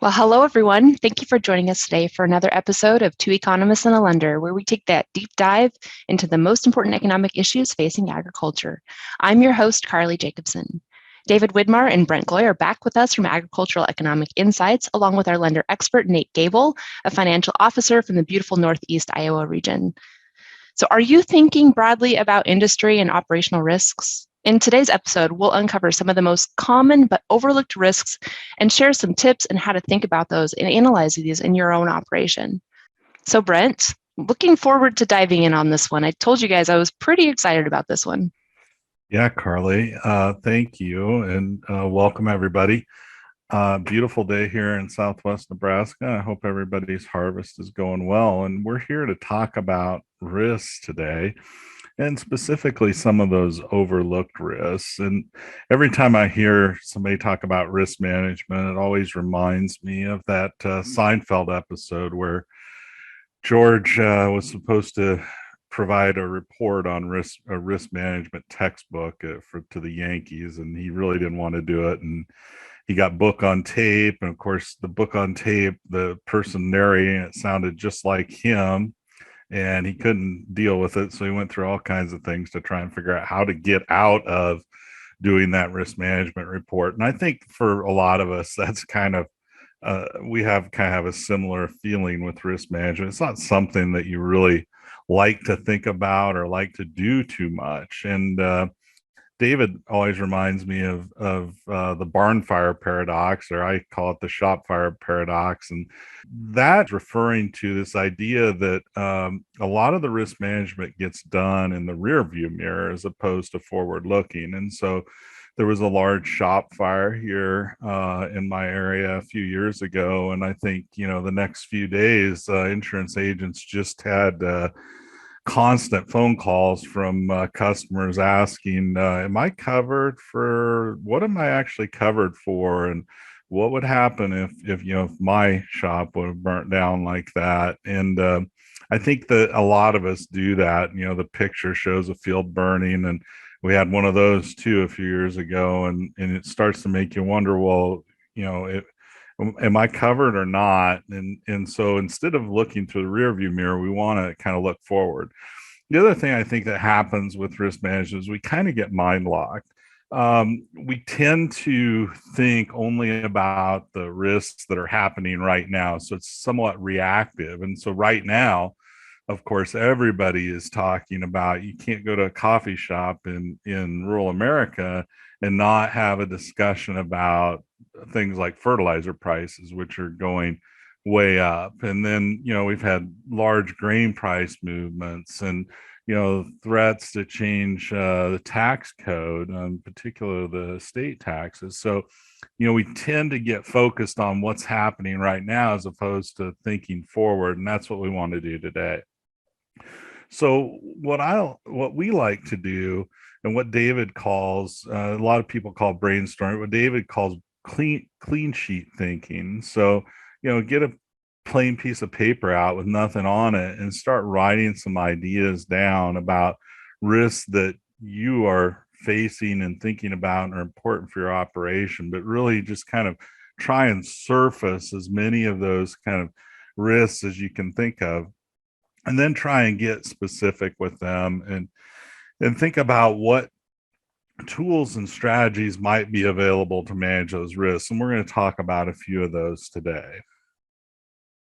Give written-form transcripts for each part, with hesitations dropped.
Well, hello, everyone. Thank you for joining us today for another episode of Two Economists and a Lender, where we take that deep dive into the most important economic issues facing agriculture. I'm your host, Carly Jacobson. David Widmar and Brent Gloy are back with us from Agricultural Economic Insights, along with our lender expert, Nate Gebel, a financial officer from the beautiful Northeast Iowa region. So, are you thinking broadly about industry and operational risks? In today's episode, we'll uncover some of the most common but overlooked risks and share some tips on how to think about those and analyze these in your own operation. So, Brent, looking forward to diving in on this one. I told you guys I was pretty excited about this one. Yeah, Carly, thank you and welcome everybody. Beautiful day here in Southwest Nebraska. I hope everybody's harvest is going well. And we're here to talk about risks today and specifically some of those overlooked risks. And every time I hear somebody talk about risk management, it always reminds me of that Seinfeld episode where George was supposed to provide a report on a risk management textbook to the Yankees, and he really didn't want to do it. And he got book on tape, and of course, the book on tape, the person narrating it sounded just like him, and he couldn't deal with it. So he went through all kinds of things to try and figure out how to get out of doing that risk management report. And I think for a lot of us, that's kind of we have kind of a similar feeling with risk management. It's not something that you really like to think about or like to do too much. And David always reminds me of the barn fire paradox, or I call it the shop fire paradox, and that's referring to this idea that a lot of the risk management gets done in the rear view mirror as opposed to forward looking. And so there was a large shop fire here in my area a few years ago, and I think the next few days, insurance agents just had constant phone calls from customers asking, "Am I covered for what am I actually covered for?" And what would happen if my shop would have burnt down like that. And I think that a lot of us do that. The picture shows a field burning, and we had one of those too a few years ago, and it starts to make you wonder, well, am I covered or not? And so instead of looking to the rear view mirror, we want to kind of look forward. The other thing I think that happens with risk management is we kind of get mind locked. We tend to think only about the risks that are happening right now. So it's somewhat reactive. And so right now, of course, everybody is talking about you can't go to a coffee shop in rural America and not have a discussion about things like fertilizer prices, which are going way up. And then, we've had large grain price movements and, threats to change the tax code, particularly the state taxes. So, we tend to get focused on what's happening right now as opposed to thinking forward. And that's what we want to do today. So what we like to do, and what David calls, a lot of people call brainstorming, what David calls clean sheet thinking. So get a plain piece of paper out with nothing on it and start writing some ideas down about risks that you are facing and thinking about and are important for your operation, but really just kind of try and surface as many of those kind of risks as you can think of, and then try and get specific with them and think about what tools and strategies might be available to manage those risks. And we're going to talk about a few of those today.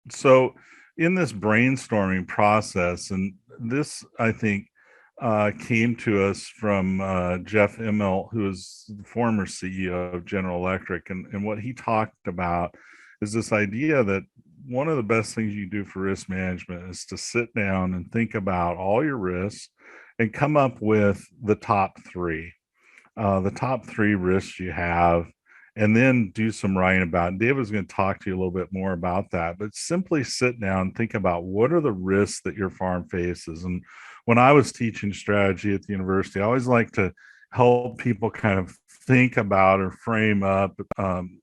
So in this brainstorming process, and this I think came to us from Jeff Immelt, who is the former CEO of General Electric, and what he talked about is this idea that one of the best things you do for risk management is to sit down and think about all your risks and come up with the top three risks you have, and then do some writing about it. David's going to talk to you a little bit more about that, but simply sit down and think about what are the risks that your farm faces. And when I was teaching strategy at the university, I always like to help people kind of think about or frame up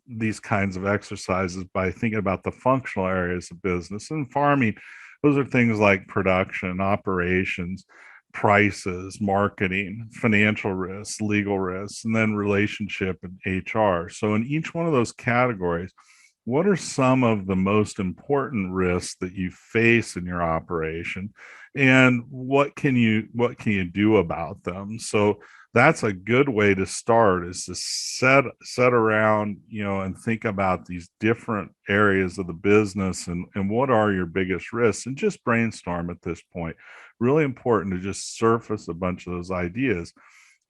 these kinds of exercises by thinking about the functional areas of business. And farming, those are things like production, operations, prices, marketing, financial risks, legal risks, and then relationship and HR. So in each one of those categories, what are some of the most important risks that you face in your operation, and what can you do about them? So that's a good way to start, is to set around, and think about these different areas of the business, and what are your biggest risks, and just brainstorm at this point. Really important to just surface a bunch of those ideas.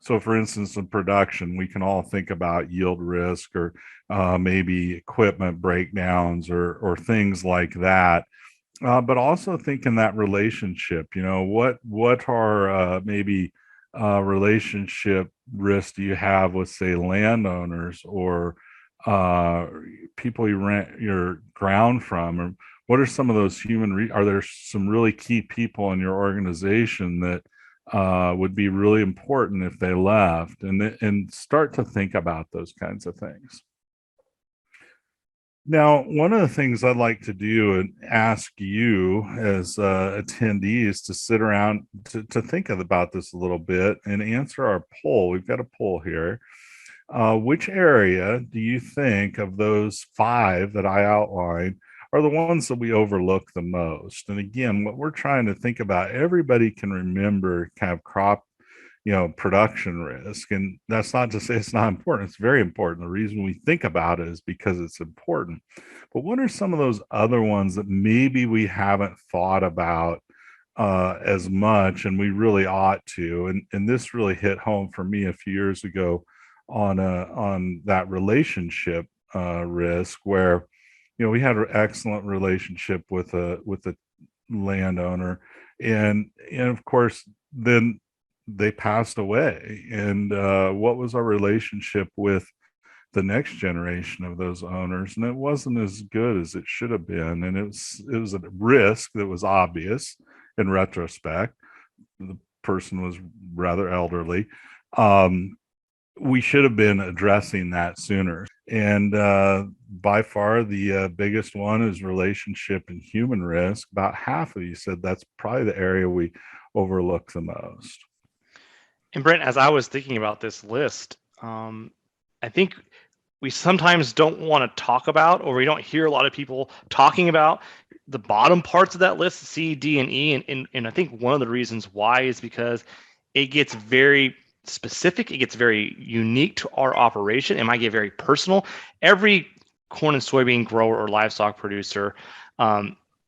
So, for instance, in production, we can all think about yield risk, or maybe equipment breakdowns, or things like that. But also think in that relationship. What are maybe relationship risks do you have with, say, landowners, or uh, people you rent your ground from? Or what are some of those are there some really key people in your organization that would be really important if they left, and start to think about those kinds of things. Now, one of the things I'd like to do and ask you as attendees to sit around to think about this a little bit and answer our poll. We've got a poll here. Which area do you think of those five that I outlined are the ones that we overlook the most? And again, what we're trying to think about, everybody can remember kind of crop, production risk. And that's not to say it's not important. It's very important. The reason we think about it is because it's important. But what are some of those other ones that maybe we haven't thought about as much, and we really ought to? And this really hit home for me a few years ago on that relationship risk, where we had an excellent relationship with a landowner, and of course then they passed away. And what was our relationship with the next generation of those owners? And it wasn't as good as it should have been. And it was a risk that was obvious in retrospect. The person was rather elderly. We should have been addressing that sooner. And by far the biggest one is relationship and human risk. About half of you said that's probably the area we overlook the most. And Brent, as I was thinking about this list, I think we sometimes don't want to talk about, or we don't hear a lot of people talking about the bottom parts of that list, C, D, and E. And I think one of the reasons why is because it gets very specific. It gets very unique to our operation. It might get very personal. Every corn and soybean grower or livestock producer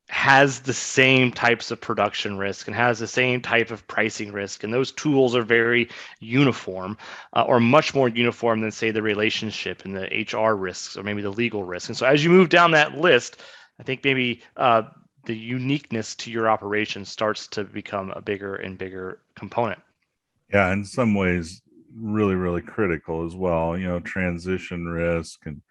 has the same types of production risk and has the same type of pricing risk. And those tools are very uniform, or much more uniform than, say, the relationship and the HR risks, or maybe the legal risks. And so as you move down that list, I think maybe the uniqueness to your operation starts to become a bigger and bigger component. Yeah, in some ways, really, really critical as well. Transition risk, and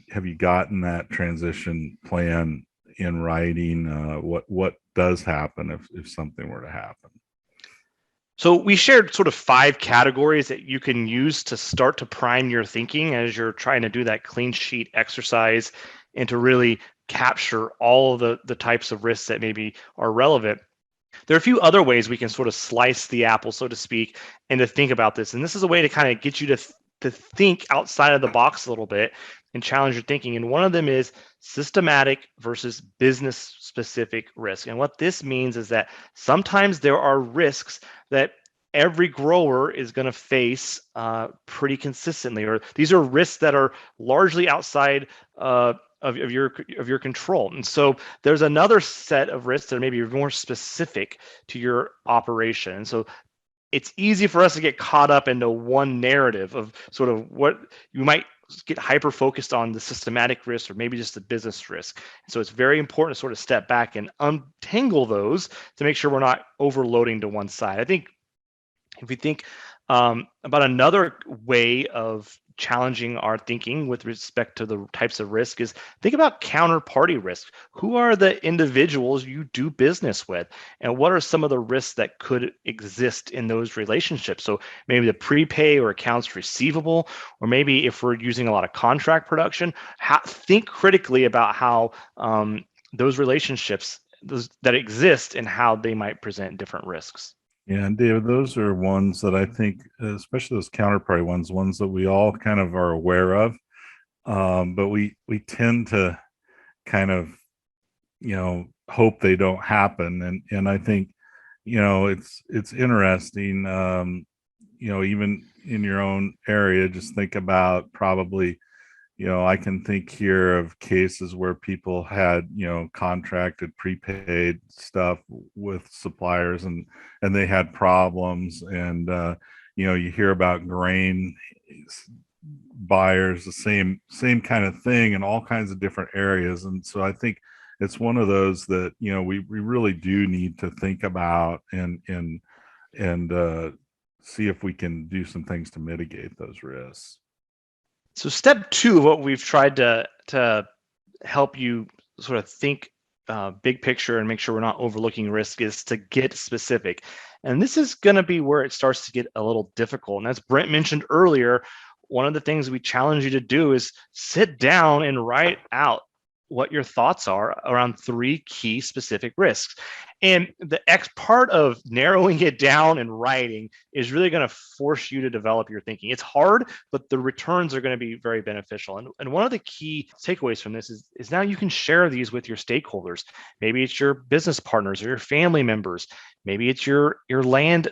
have you gotten that transition plan in writing? What does happen if something were to happen? So we shared sort of 5 categories that you can use to start to prime your thinking as you're trying to do that clean sheet exercise, and to really capture all of the types of risks that maybe are relevant. There are a few other ways we can sort of slice the apple, so to speak, and to think about this. And this is a way to kind of get you to think outside of the box a little bit and challenge your thinking. And one of them is systematic versus business specific risk. And what this means is that sometimes there are risks that every grower is going to face pretty consistently, or these are risks that are largely outside of your control. And so there's another set of risks that are maybe more specific to your operation. And so it's easy for us to get caught up into one narrative of sort of what you might get hyper focused on, the systematic risk or maybe just the business risk. And so it's very important to sort of step back and untangle those to make sure we're not overloading to one side. I think if we think about another way of challenging our thinking with respect to the types of risk is think about counterparty risk. Who are the individuals you do business with, and what are some of the risks that could exist in those relationships? So maybe the prepay or accounts receivable, or maybe if we're using a lot of contract production, think critically about how those relationships that exist and how they might present different risks. Yeah, and David, those are ones that I think, especially those counterparty ones that we all kind of are aware of, but we tend to kind of, hope they don't happen. And I think, it's interesting, even in your own area, just think about probably, I can think here of cases where people had, contracted prepaid stuff with suppliers, and they had problems. And, you hear about grain buyers, the same kind of thing in all kinds of different areas. And so I think it's one of those that, we really do need to think about, and see if we can do some things to mitigate those risks. So step two of what we've tried to help you sort of think big picture and make sure we're not overlooking risk is to get specific. And this is going to be where it starts to get a little difficult. And as Brent mentioned earlier, one of the things we challenge you to do is sit down and write out what your thoughts are around 3 key specific risks. And the X part of narrowing it down and writing is really going to force you to develop your thinking. It's hard, but the returns are going to be very beneficial. And one of the key takeaways from this is now you can share these with your stakeholders. Maybe it's your business partners or your family members. Maybe it's your land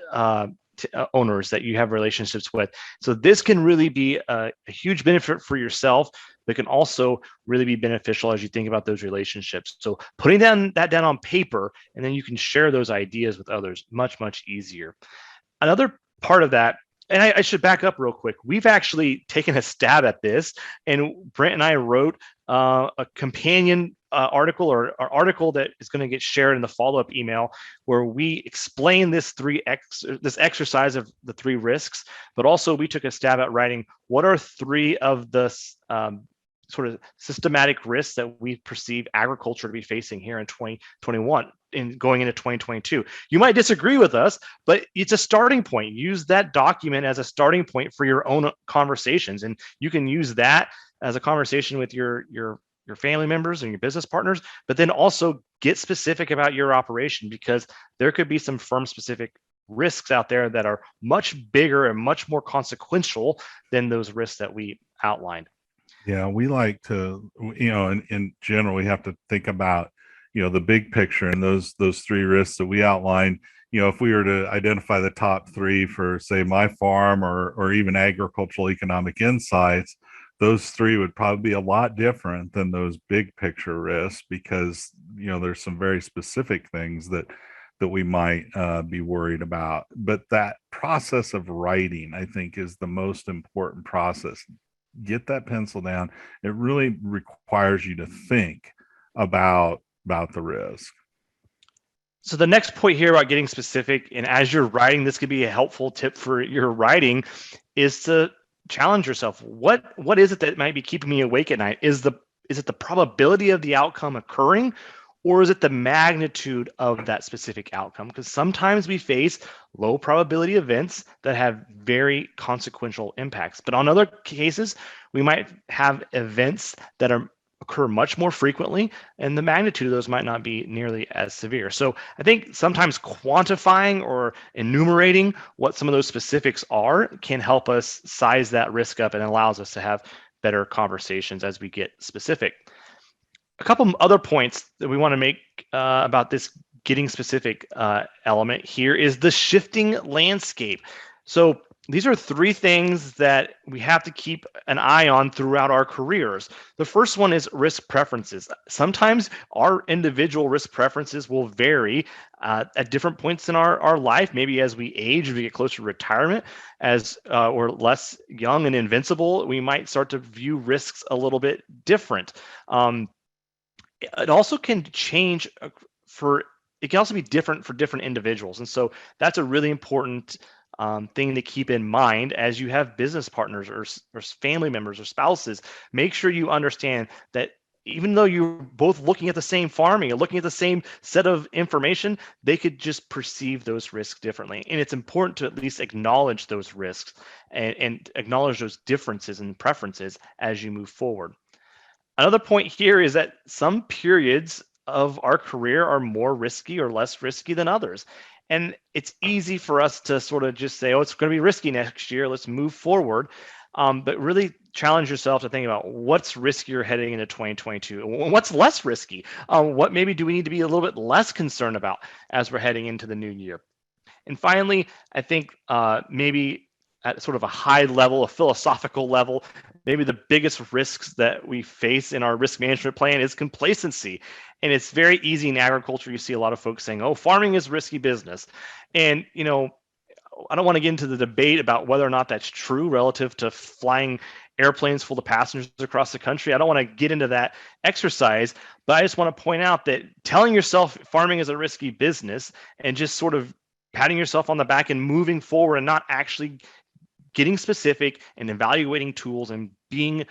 owners that you have relationships with. So this can really be a huge benefit for yourself, but can also really be beneficial as you think about those relationships. So putting that down on paper, and then you can share those ideas with others much, much easier. Another part of that, and I should back up real quick. We've actually taken a stab at this, and Brent and I wrote a companion article or article that is going to get shared in the follow-up email, where we explain this exercise of the 3 risks, but also we took a stab at writing what are 3 of the sort of systematic risks that we perceive agriculture to be facing here in 2021 and going into 2022. You might disagree with us, but it's a starting point. Use that document as a starting point for your own conversations, and you can use that as a conversation with your family members and your business partners, but then also get specific about your operation, because there could be some firm specific risks out there that are much bigger and much more consequential than those risks that we outlined. Yeah, we like to, in general, we have to think about, the big picture, and those 3 risks that we outlined. If we were to identify the top 3 for, say, my farm or even agricultural economic insights, those 3 would probably be a lot different than those big picture risks, because, there's some very specific things that we might be worried about. But that process of writing, I think, is the most important process. Get that pencil down. It really requires you to think about the risk. So the next point here about getting specific, and as you're writing, this could be a helpful tip for your writing, is to challenge yourself. What is it that might be keeping me awake at night? Is it the probability of the outcome occurring, or is it the magnitude of that specific outcome? Because sometimes we face low probability events that have very consequential impacts. But on other cases, we might have events that occur much more frequently, and the magnitude of those might not be nearly as severe. So I think sometimes quantifying or enumerating what some of those specifics are can help us size that risk up and allows us to have better conversations as we get specific. A couple other points that we want to make about this getting specific element here is the shifting landscape. So these are 3 things that we have to keep an eye on throughout our careers. The first one is risk preferences. Sometimes our individual risk preferences will vary at different points in our life. Maybe as we age, we get closer to retirement, as we're less young and invincible, we might start to view risks a little bit different. It also can change it can also be different for different individuals. And so that's a really important thing to keep in mind as you have business partners or family members or spouses. Make sure you understand that even though you're both looking at the same farming and looking at the same set of information, they could just perceive those risks differently. And it's important to at least acknowledge those risks and acknowledge those differences and preferences as you move forward. Another point here is that some periods of our career are more risky or less risky than others. And it's easy for us to sort of just say, oh, it's going to be risky next year, let's move forward. But really challenge yourself to think about what's riskier heading into 2022, what's less risky, what maybe do we need to be a little bit less concerned about as we're heading into the new year. And finally, I think maybe at sort of a high level, a philosophical level, maybe the biggest risks that we face in our risk management plan is complacency. And it's very easy in agriculture. You see a lot of folks saying, oh, farming is risky business. And, I don't want to get into the debate about whether or not that's true relative to flying airplanes full of passengers across the country. I don't want to get into that exercise, but I just want to point out that telling yourself farming is a risky business and just sort of patting yourself on the back and moving forward and not actually getting specific and evaluating tools and being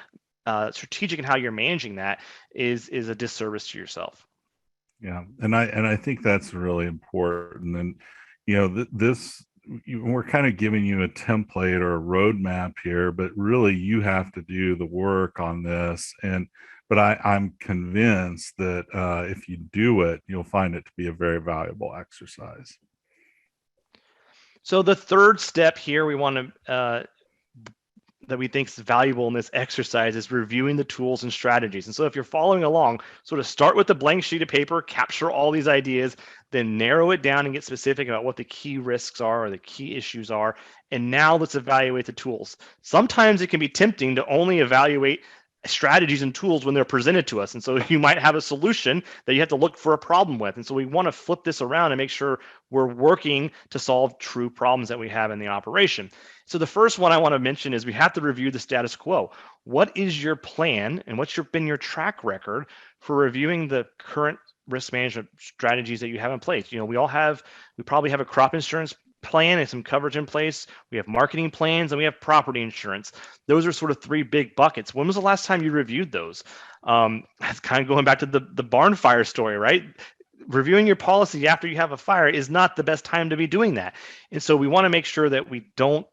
strategic in how you're managing that is a disservice to yourself. Yeah, and I think that's really important. And we're kind of giving you a template or a roadmap here, but really you have to do the work on this. But I'm convinced that if you do it, you'll find it to be a very valuable exercise. So the third step here we want to that we think is valuable in this exercise is reviewing the tools and strategies. And so if you're following along, sort of start with a blank sheet of paper, capture all these ideas, then narrow it down and get specific about what the key risks are or the key issues are. And now let's evaluate the tools. Sometimes it can be tempting to only evaluate strategies and tools when they're presented to us. And so you might have a solution that you have to look for a problem with. And so we want to flip this around and make sure we're working to solve true problems that we have in the operation. So the first one I want to mention is we have to review the status quo. What is your plan and what's been your track record for reviewing the current risk management strategies that you have in place? We probably have a crop insurance plan and some coverage in place. We have marketing plans and we have property insurance. Those are sort of three big buckets. When was the last time you reviewed those? That's kind of going back to the barn fire story, right? Reviewing your policy after you have a fire is not the best time to be doing that. And so we want to make sure that we don't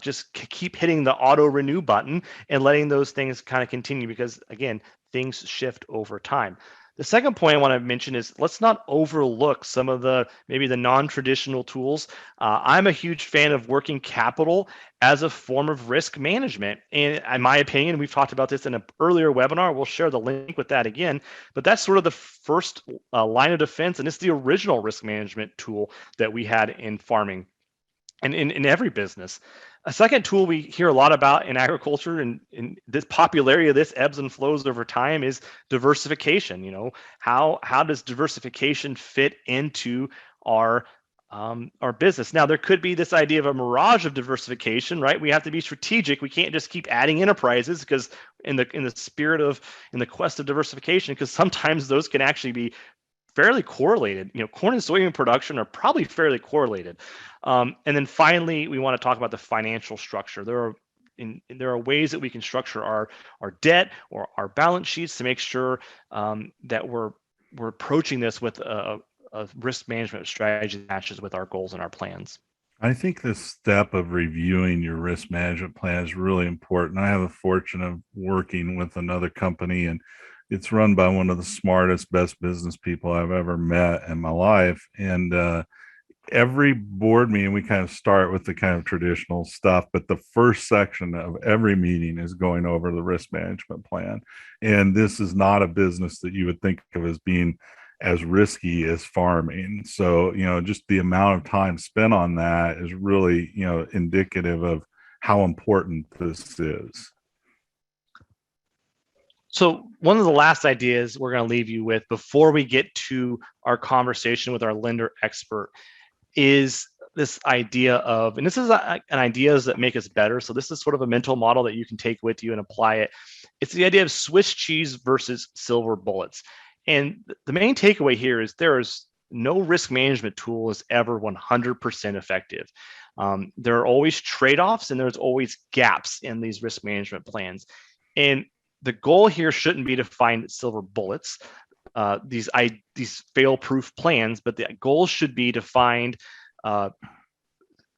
just keep hitting the auto renew button and letting those things kind of continue, because again, things shift over time. The second point I want to mention is let's not overlook some of maybe the non-traditional tools. I'm a huge fan of working capital as a form of risk management. And in my opinion, we've talked about this in an earlier webinar. We'll share the link with that again. But that's sort of the first line of defense. And it's the original risk management tool that we had in farming and in every business. A second tool we hear a lot about in agriculture, and this popularity of this ebbs and flows over time, is diversification. How does diversification fit into our business? Now, there could be this idea of a mirage of diversification, right? We have to be strategic. We can't just keep adding enterprises because in the quest of diversification, because sometimes those can actually be fairly correlated. Corn and soybean production are probably fairly correlated. And then finally, we want to talk about the financial structure. There are ways that we can structure our debt or our balance sheets to make sure that we're approaching this with a risk management strategy that matches with our goals and our plans. I think this step of reviewing your risk management plan is really important. I have the fortune of working with another company, and it's run by one of the smartest, best business people I've ever met in my life. And every board meeting, we kind of start with the kind of traditional stuff, but the first section of every meeting is going over the risk management plan. And this is not a business that you would think of as being as risky as farming. So, just the amount of time spent on that is really, indicative of how important this is. So one of the last ideas we're going to leave you with before we get to our conversation with our lender expert is this idea of, and this is an ideas that make us better. So this is sort of a mental model that you can take with you and apply it. It's the idea of Swiss cheese versus silver bullets. And the main takeaway here is there is no risk management tool is ever 100% effective. There are always trade-offs and there's always gaps in these risk management plans. And the goal here shouldn't be to find silver bullets, these fail-proof plans, but the goal should be to find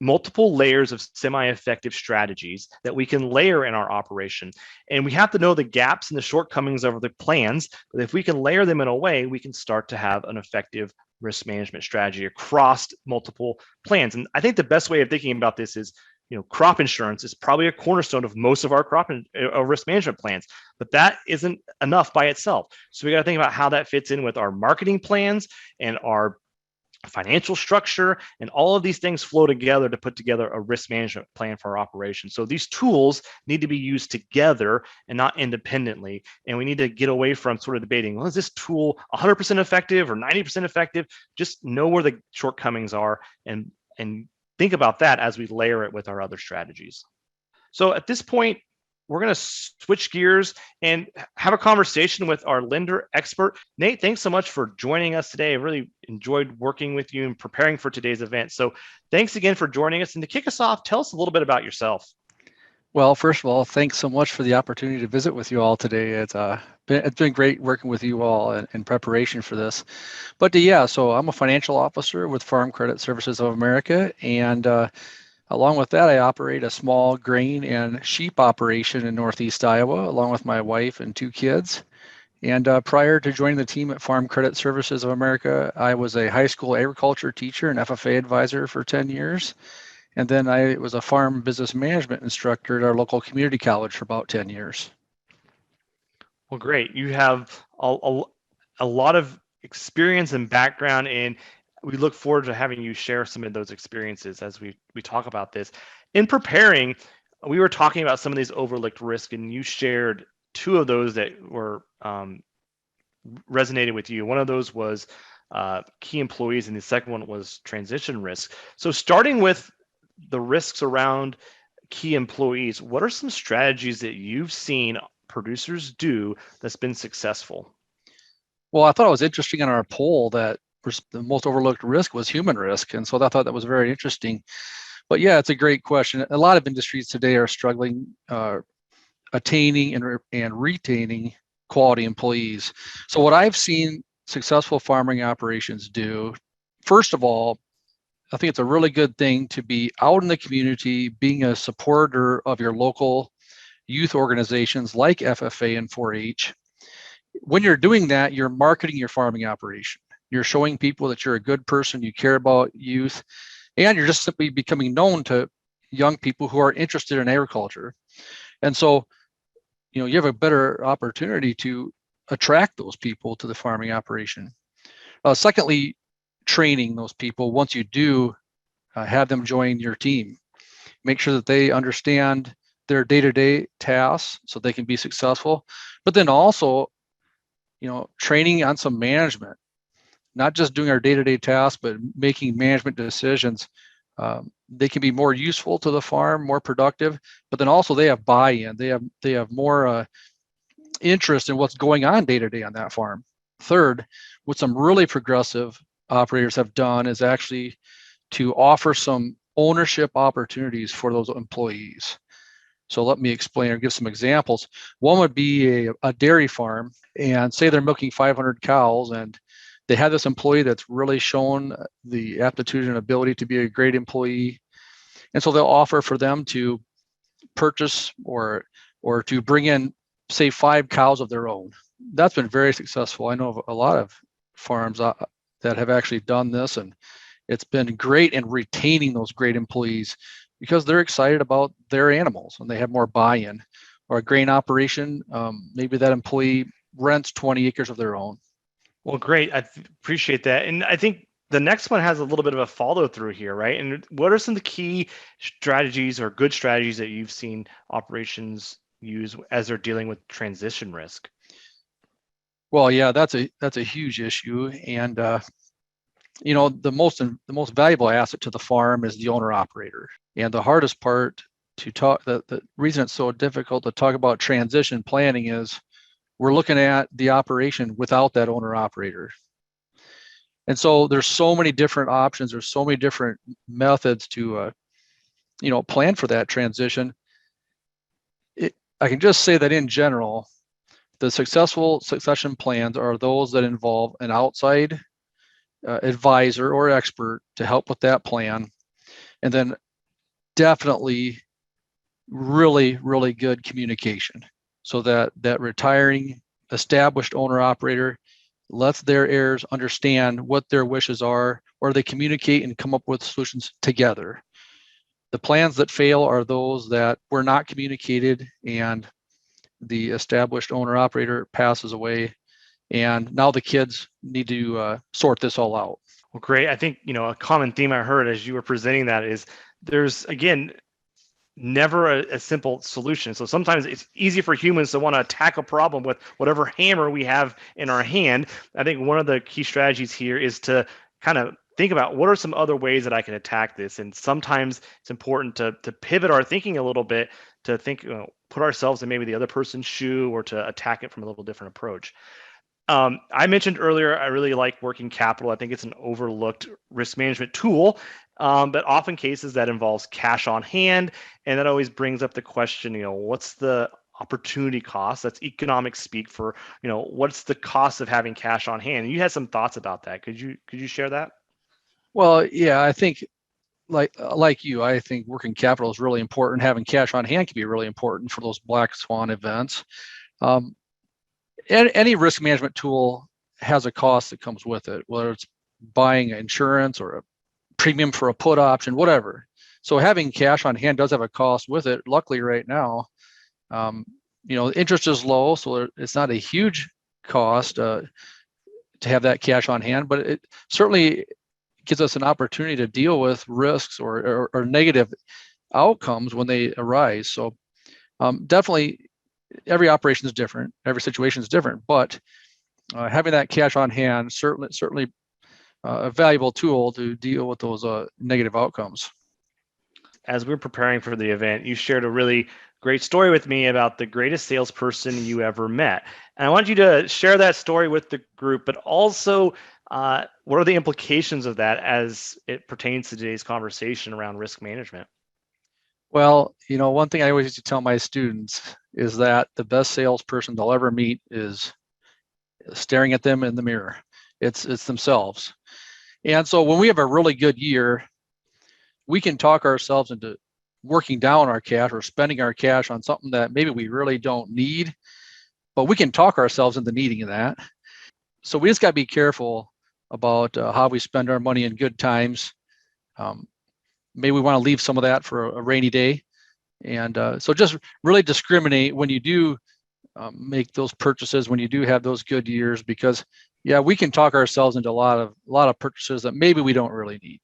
multiple layers of semi-effective strategies that we can layer in our operation. And we have to know the gaps and the shortcomings of the plans, but if we can layer them in a way, we can start to have an effective risk management strategy across multiple plans. And I think the best way of thinking about this is crop insurance is probably a cornerstone of most of our risk management plans, but that isn't enough by itself. So we got to think about how that fits in with our marketing plans and our financial structure, and all of these things flow together to put together a risk management plan for our operation. So these tools need to be used together and not independently. And we need to get away from sort of debating, well, is this tool 100% effective or 90% effective? Just know where the shortcomings are and think about that as we layer it with our other strategies. So at this point, we're going to switch gears and have a conversation with our lender expert. Nate, thanks so much for joining us today. I really enjoyed working with you and preparing for today's event. So thanks again for joining us. And to kick us off, tell us a little bit about yourself. Well, first of all, thanks so much for the opportunity to visit with you all today. It's been great working with you all in preparation for this. But so I'm a financial officer with Farm Credit Services of America, and along with that, I operate a small grain and sheep operation in Northeast Iowa, along with my wife and 2 kids. And prior to joining the team at Farm Credit Services of America, I was a high school agriculture teacher and FFA advisor for 10 years. And then I was a farm business management instructor at our local community college for about 10 years. Well, great. You have a lot of experience and background, and we look forward to having you share some of those experiences as we talk about this. In preparing, we were talking about some of these overlooked risks, and you shared 2 of those that were resonated with you. One of those was key employees, and the second one was transition risk. So starting with the risks around key employees, what are some strategies that you've seen producers do that's been successful? Well, I thought it was interesting in our poll that the most overlooked risk was human risk. And so I thought that was very interesting. But it's a great question. A lot of industries today are struggling attaining and retaining quality employees. So what I've seen successful farming operations do, first of all, I think it's a really good thing to be out in the community, being a supporter of your local youth organizations like FFA and 4-H. When you're doing that, you're marketing your farming operation. You're showing people that you're a good person, you care about youth, and you're just simply becoming known to young people who are interested in agriculture. And so, you have a better opportunity to attract those people to the farming operation. Secondly, training those people once you do have them join your team. Make sure that they understand their day-to-day tasks so they can be successful, but then also, training on some management, not just doing our day-to-day tasks, but making management decisions. They can be more useful to the farm, more productive, but then also they have buy-in. They have more interest in what's going on day-to-day on that farm. Third, what some really progressive operators have done is actually to offer some ownership opportunities for those employees. So let me explain or give some examples. One would be a dairy farm, and say they're milking 500 cows, and they have this employee that's really shown the aptitude and ability to be a great employee. And so they'll offer for them to purchase or to bring in, say, 5 cows of their own. That's been very successful. I know of a lot of farms that have actually done this, and it's been great in retaining those great employees because they're excited about their animals and they have more buy-in. Or a grain operation, maybe that employee rents 20 acres of their own. Well, great. I appreciate that. And I think the next one has a little bit of a follow through here, right? And what are some of the key strategies or good strategies that you've seen operations use as they're dealing with transition risk? Well, that's a huge issue. And the most valuable asset to the farm is the owner operator. And the hardest part to talk, the reason it's so difficult to talk about transition planning is we're looking at the operation without that owner operator. And so there's so many different options, there's so many different methods to plan for that transition. I can just say that in general, the successful succession plans are those that involve an outside advisor or expert to help with that plan. And then definitely really, really good communication so that retiring established owner operator lets their heirs understand what their wishes are, or they communicate and come up with solutions together. The plans that fail are those that were not communicated and the established owner operator passes away, and now the kids need to sort this all out. Well, great. I think, a common theme I heard as you were presenting that is there's, again, never a simple solution. So sometimes it's easy for humans to want to attack a problem with whatever hammer we have in our hand. I think one of the key strategies here is to kind of think about what are some other ways that I can attack this. And sometimes it's important to pivot our thinking a little bit, to think, put ourselves in maybe the other person's shoe, or to attack it from a little different approach. I mentioned earlier, I really like working capital. I think it's an overlooked risk management tool, but often cases that involves cash on hand. And that always brings up the question, what's the opportunity cost? That's economic speak for, what's the cost of having cash on hand? And you had some thoughts about that. Could you share that? Well, yeah, I think like you, I think working capital is really important. Having cash on hand can be really important for those black swan events. Any risk management tool has a cost that comes with it, whether it's buying insurance or a premium for a put option, whatever. So having cash on hand does have a cost with it. Luckily, right now, interest is low, so it's not a huge cost to have that cash on hand, but it certainly gives us an opportunity to deal with risks or negative outcomes when they arise. So definitely, every operation is different, every situation is different, but having that cash on hand certainly a valuable tool to deal with those negative outcomes. As we're preparing for the event, you shared a really great story with me about the greatest salesperson you ever met. And I want you to share that story with the group, but also what are the implications of that as it pertains to today's conversation around risk management? Well, one thing I always used to tell my students is that the best salesperson they'll ever meet is staring at them in the mirror. It's themselves. And so when we have a really good year, we can talk ourselves into working down our cash or spending our cash on something that maybe we really don't need, but we can talk ourselves into needing that. So we just got to be careful about how we spend our money in good times. Maybe we want to leave some of that for a rainy day. And so just really discriminate when you do make those purchases, when you do have those good years, because we can talk ourselves into a lot of purchases that maybe we don't really need.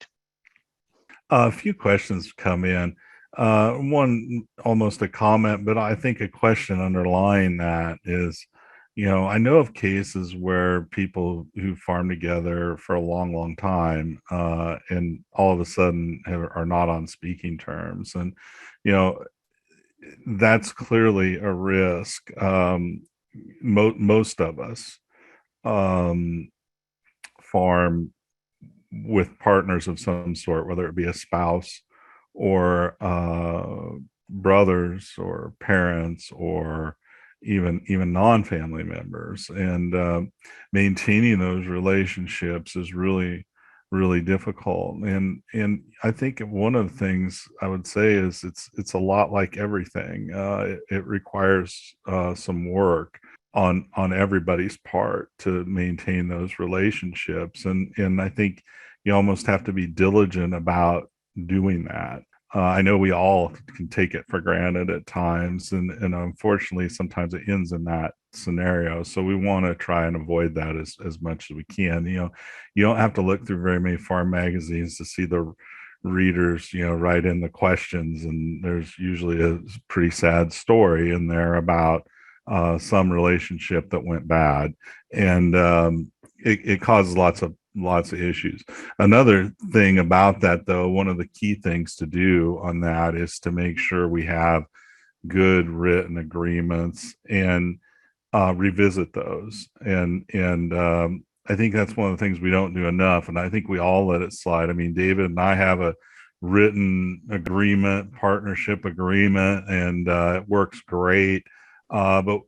A few questions come in. One almost a comment, but I think a question underlying that is, I know of cases where people who farm together for a long, long time, and all of a sudden are not on speaking terms. And, that's clearly a risk. Most of us farm with partners of some sort, whether it be a spouse or brothers or parents or even non-family members, and maintaining those relationships is really difficult. And I think one of the things I would say is it's a lot like everything. It requires some work on everybody's part to maintain those relationships, and I think you almost have to be diligent about doing that. I know we all can take it for granted at times, and unfortunately sometimes it ends in that scenario. So we want to try and avoid that as much as we can. You don't have to look through very many farm magazines to see the readers write in the questions, and there's usually a pretty sad story in there about some relationship that went bad, and it causes lots of issues. Another thing about that, though, one of the key things to do on that is to make sure we have good written agreements and revisit those. And I think that's one of the things we don't do enough, and I think we all let it slide. I mean, David and I have a written agreement, partnership agreement, and it works great. But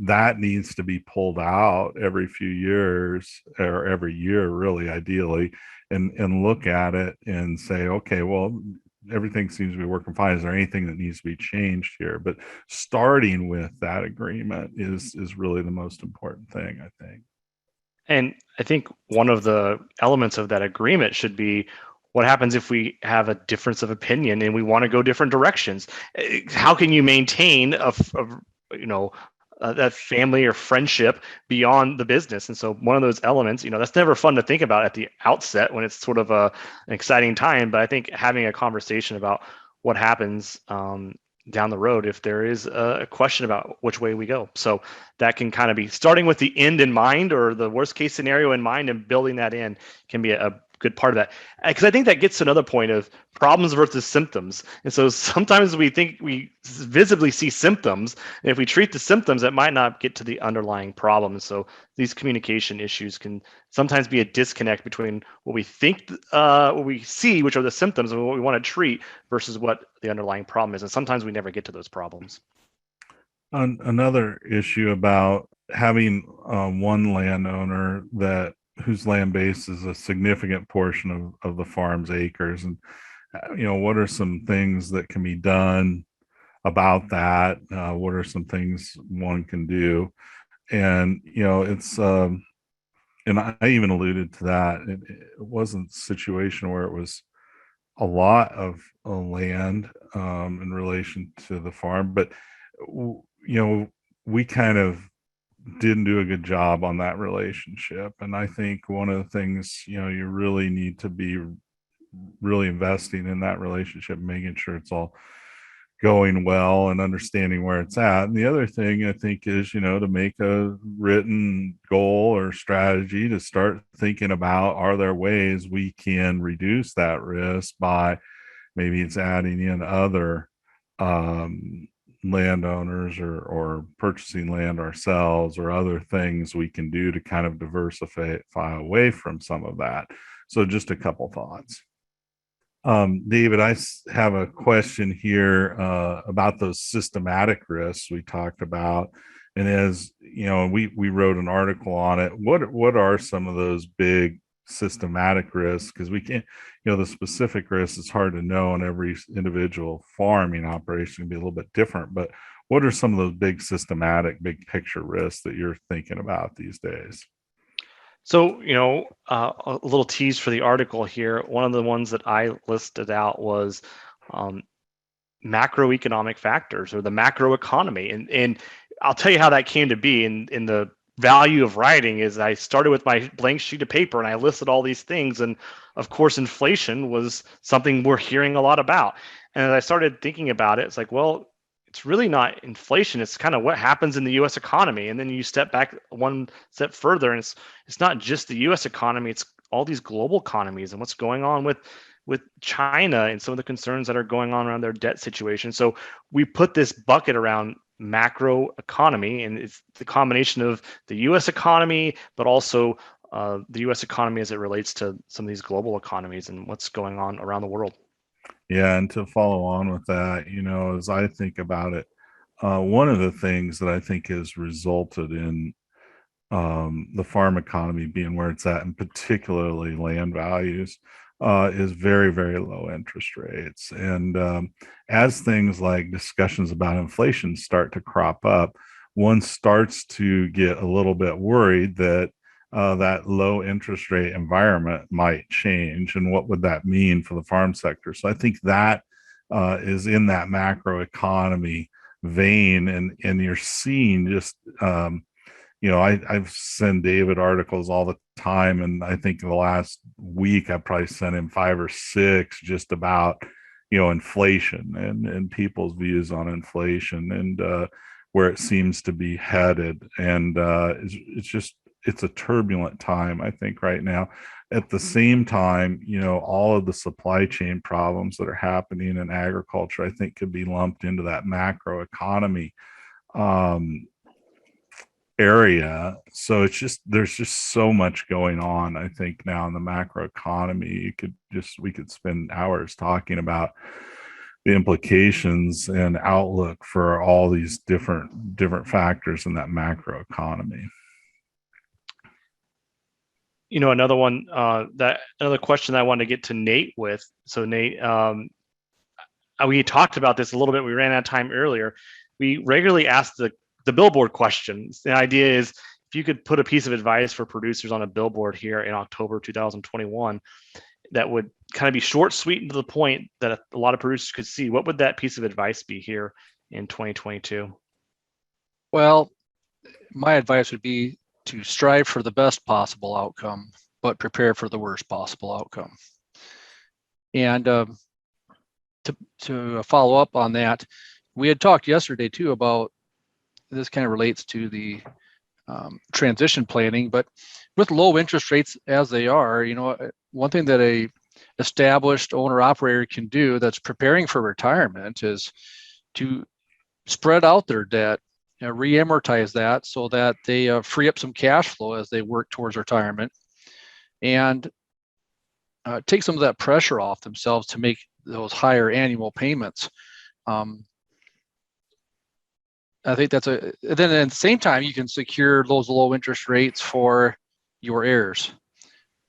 that needs to be pulled out every few years, or every year, really, ideally, and look at it and say, okay, well, everything seems to be working fine. Is there anything that needs to be changed here? But starting with that agreement is really the most important thing, I think. And I think one of the elements of that agreement should be, What happens if we have a difference of opinion and we want to go different directions? How can you maintain that family or friendship beyond the business? And so one of those elements, that's never fun to think about at the outset when it's sort of an exciting time. But I think having a conversation about what happens down the road if there is a question about which way we go. So that can kind of be starting with the end in mind, or the worst case scenario in mind, and building that in can be a good part of that, because I think that gets to another point of problems versus symptoms. And so sometimes we think we visibly see symptoms, and if we treat the symptoms, it might not get to the underlying problem. So these communication issues can sometimes be a disconnect between what we think, what we see, which are the symptoms, and what we want to treat versus what the underlying problem is. And sometimes we never get to those problems. Another issue about having one landowner whose land base is a significant portion of the farm's acres, and what are some things that can be done about that? What are some things one can do? And it's and I even alluded to that. It wasn't a situation where it was a lot of land in relation to the farm, but we kind of didn't do a good job on that relationship. And I think one of the things, you really need to be really investing in that relationship, making sure it's all going well and understanding where it's at. And the other thing I think is, to make a written goal or strategy to start thinking about, are there ways we can reduce that risk by maybe it's adding in other landowners or purchasing land ourselves, or other things we can do to kind of diversify away from some of that. So just a couple thoughts. David, I have a question here about those systematic risks we talked about. And as we wrote an article on it. What are some of those big systematic risks? Because we can't, the specific risks, it's hard to know, and every individual farming operation can be a little bit different. But what are some of those big systematic, big picture risks that you're thinking about these days? So, a little tease for the article here. One of the ones that I listed out was macroeconomic factors, or the macroeconomy. And I'll tell you how that came to be. In the value of writing is I started with my blank sheet of paper and I listed all these things. And of course, inflation was something we're hearing a lot about. And as I started thinking about it, it's like, well, it's really not inflation. It's kind of what happens in the U.S. economy. And then you step back one step further, and it's not just the U.S. economy. It's all these global economies and what's going on with China and some of the concerns that are going on around their debt situation. So we put this bucket around macro economy, and it's the combination of the U.S. economy, but also the U.S. economy as it relates to some of these global economies and what's going on around the world. Yeah, and to follow on with that, as I think about it, one of the things that I think has resulted in the farm economy being where it's at, and particularly land values, is very, very low interest rates. And as things like discussions about inflation start to crop up, one starts to get a little bit worried that that low interest rate environment might change, and what would that mean for the farm sector? So I think that is in that macro economy vein, and you're seeing just I've sent David articles all the time, and I think in the last week I probably sent him 5 or 6 just about inflation and people's views on inflation, and where it seems to be headed. And it's a turbulent time, I think, right now. At the same time, all of the supply chain problems that are happening in agriculture, I think, could be lumped into that macro economy area. So there's just so much going on, I think, now in the macro economy. We could spend hours talking about the implications and outlook for all these different factors in that macro economy. Another one, another question that I wanted to get to Nate with. So Nate, we talked about this a little bit. We ran out of time earlier. We regularly ask the billboard questions. The idea is, if you could put a piece of advice for producers on a billboard here in October 2021, that would kind of be short, sweet, and to the point that a lot of producers could see? What would that piece of advice be here in 2022? Well, my advice would be to strive for the best possible outcome, but prepare for the worst possible outcome. And to follow up on that, we had talked yesterday too about, this kind of relates to the transition planning, but with low interest rates as they are, one thing that a established owner operator can do that's preparing for retirement is to spread out their debt, re-amortize that so that they free up some cash flow as they work towards retirement, and take some of that pressure off themselves to make those higher annual payments. I think then at the same time, you can secure those low interest rates for your heirs.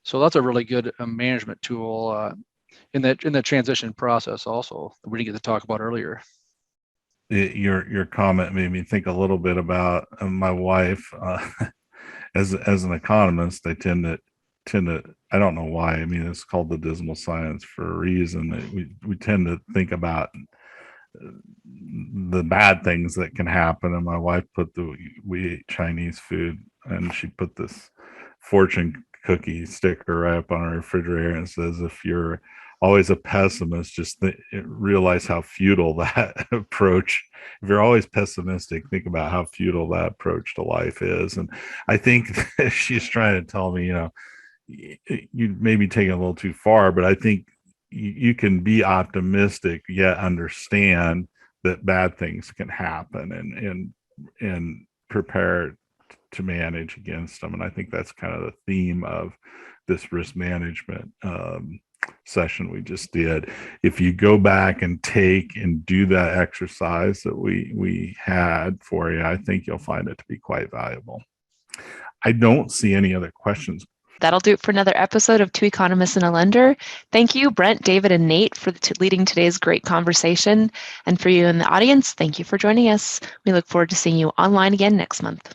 So that's a really good management tool in the transition process also that we didn't get to talk about earlier. Your comment made me think a little bit about my wife. As an economist, I tend to, I don't know why. I mean, it's called the dismal science for a reason. We tend to think about the bad things that can happen. And my wife we ate Chinese food, and she put this fortune cookie sticker right up on our refrigerator, and it says, if you're always a pessimist, just realize how futile that approach. If you're always pessimistic, think about how futile that approach to life is. And I think she's trying to tell me, you may be taking it a little too far, but I think you can be optimistic yet understand that bad things can happen and prepare to manage against them. And I think that's kind of the theme of this risk management session we just did. If you go back and take and do that exercise that we had for you, I think you'll find it to be quite valuable. I don't see any other questions. That'll do it for another episode of Two Economists and a Lender. Thank you, Brent, David, and Nate, for leading today's great conversation. And for you in the audience, thank you for joining us. We look forward to seeing you online again next month.